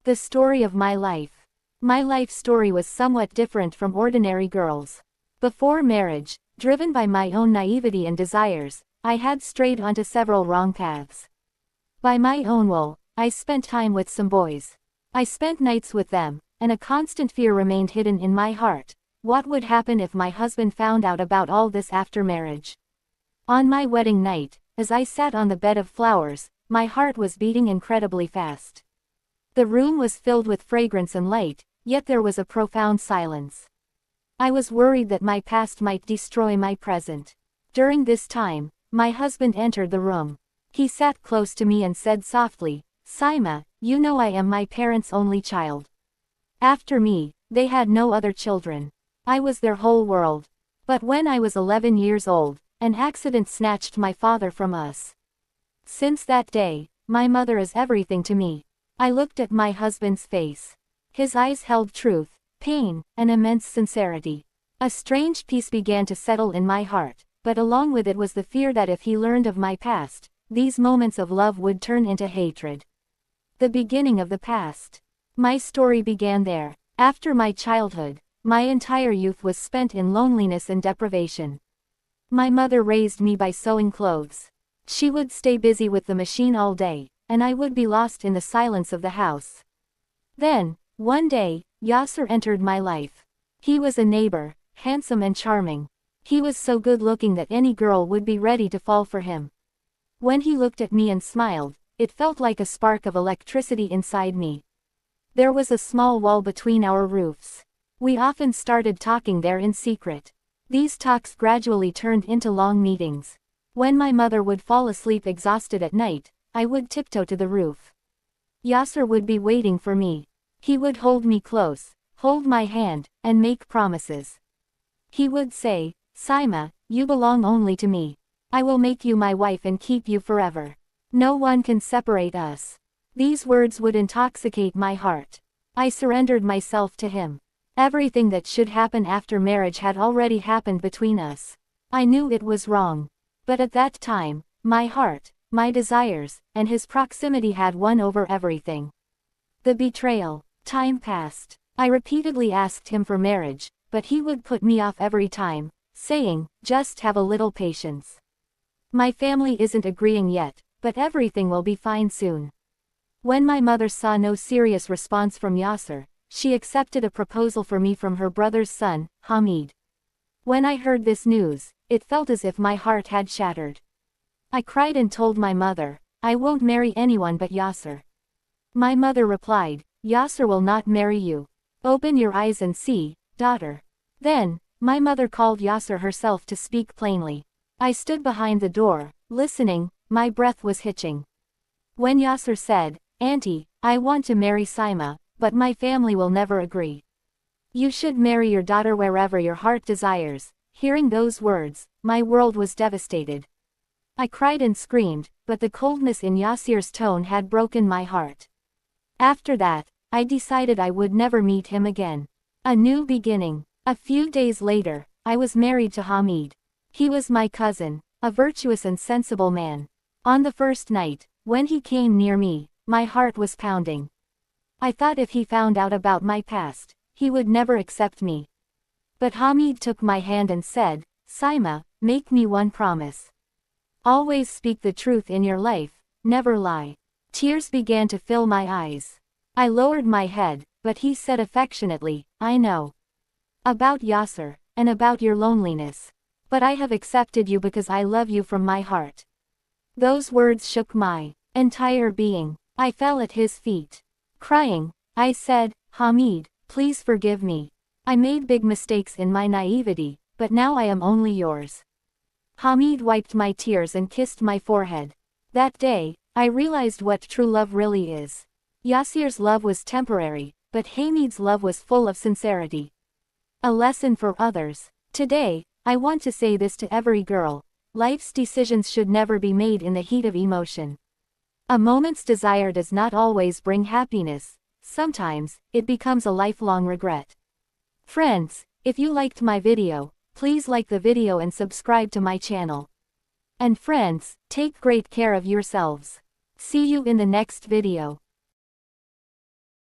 The story of my life. My life story was somewhat different from ordinary girls. Before marriage, driven by my own naivety and desires, I had strayed onto several wrong paths. By my own will, I spent time with some boys. I spent nights with them, and a constant fear remained hidden in my heart. What would happen if my husband found out about all this after marriage? On my wedding night, as I sat on the bed of flowers, my heart was beating incredibly fast. The room was filled with fragrance and light, yet there was a profound silence. I was worried that my past might destroy my present. During this time, my husband entered the room. He sat close to me and said softly, "Saima, you know I am my parents' only child. After me, they had no other children. I was their whole world. But when I was 11 years old, an accident snatched my father from us. Since that day, my mother is everything to me." I looked at my husband's face. His eyes held truth, pain, and immense sincerity. A strange peace began to settle in my heart, but along with it was the fear that if he learned of my past, these moments of love would turn into hatred. The beginning of the past. My story began there. After my childhood, my entire youth was spent in loneliness and deprivation. My mother raised me by sewing clothes. She would stay busy with the machine all day, and I would be lost in the silence of the house. Then, one day, Yasser entered my life. He was a neighbor, handsome and charming. He was so good-looking that any girl would be ready to fall for him. When he looked at me and smiled, it felt like a spark of electricity inside me. There was a small wall between our roofs. We often started talking there in secret. These talks gradually turned into long meetings. When my mother would fall asleep exhausted at night, I would tiptoe to the roof. Yasser would be waiting for me. He would hold me close, hold my hand, and make promises. He would say, "Saima, you belong only to me. I will make you my wife and keep you forever. No one can separate us." These words would intoxicate my heart. I surrendered myself to him. Everything that should happen after marriage had already happened between us. I knew it was wrong. But at that time, my heart, my desires, and his proximity had won over everything. The betrayal. Time passed. I repeatedly asked him for marriage, but he would put me off every time, saying, "Just have a little patience. My family isn't agreeing yet, but everything will be fine soon." When my mother saw no serious response from Yasser, she accepted a proposal for me from her brother's son, Hamid. When I heard this news, it felt as if my heart had shattered. I cried and told my mother, "I won't marry anyone but Yasser." My mother replied, "Yasser will not marry you. Open your eyes and see, daughter." Then, my mother called Yasser herself to speak plainly. I stood behind the door, listening, my breath was hitching. When Yasser said, "Auntie, I want to marry Saima, but my family will never agree. You should marry your daughter wherever your heart desires." Hearing those words, my world was devastated. I cried and screamed, but the coldness in Yasser's tone had broken my heart. After that, I decided I would never meet him again. A new beginning. A few days later, I was married to Hamid. He was my cousin, a virtuous and sensible man. On the first night, when he came near me, my heart was pounding. I thought if he found out about my past, he would never accept me. But Hamid took my hand and said, "Saima, make me one promise. Always speak the truth in your life, never lie." Tears began to fill my eyes. I lowered my head, but he said affectionately, "I know about Yasser, and about your loneliness. But I have accepted you because I love you from my heart." Those words shook my entire being. I fell at his feet. Crying, I said, "Hamid, please forgive me. I made big mistakes in my naivety, but now I am only yours." Hamid wiped my tears and kissed my forehead. That day, I realized what true love really is. Yasser's love was temporary, but Hamid's love was full of sincerity. A lesson for others. Today, I want to say this to every girl: life's decisions should never be made in the heat of emotion. A moment's desire does not always bring happiness. Sometimes, it becomes a lifelong regret. Friends, if you liked my video, please like the video and subscribe to my channel. And friends, take great care of yourselves. See you in the next video.